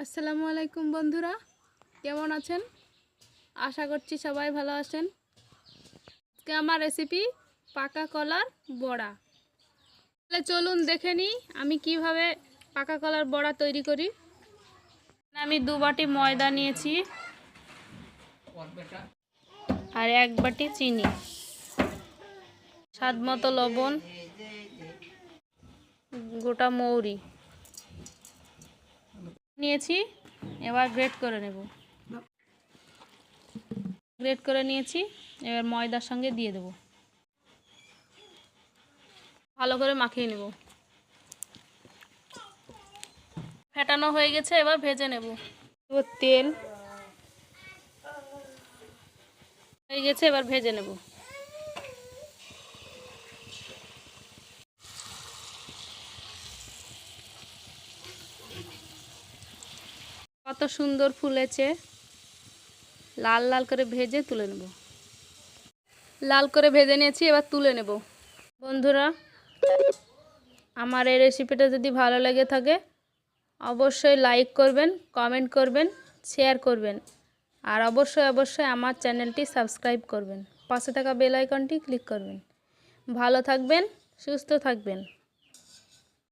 আসসালামু আলাইকুম বন্ধুরা, কেমন আছেন? আশা করছি সবাই ভালো আছেন। আজকে আমার রেসিপি পাকা কলার বড়া। তাহলে চলুন দেখে নিই আমি কিভাবে পাকা কলার বড়া তৈরি করি। আমি 2 বাটি ময়দা নিয়েছি আর 1 বাটি চিনি, স্বাদ মতো লবণ, গোটা মৌরি নিয়েছি। এবার গ্রেট করে নেব। গ্রেট করে নিয়েছি, এবার ময়দার সঙ্গে দিয়ে দেব। ভালো করে মাখিয়ে নেব। ফেটানো হয়ে গেছে, এবার ভেজে নেব। তেল হয়ে গেছে, এবার ভেজে নেব। কত সুন্দর ফুলেছে। লাল লাল করে ভেজে তুলে নেব। লাল করে ভেজে নিয়েছি, এবার তুলে নেব। বন্ধুরা, আমার এই রেসিপিটা যদি ভালো লেগে থাকে অবশ্যই লাইক করবেন, কমেন্ট করবেন, শেয়ার করবেন আর অবশ্যই আমার চ্যানেলটি সাবস্ক্রাইব করবেন। পাশে থাকা বেল আইকনটি ক্লিক করবেন। ভালো থাকবেন, সুস্থ থাকবেন।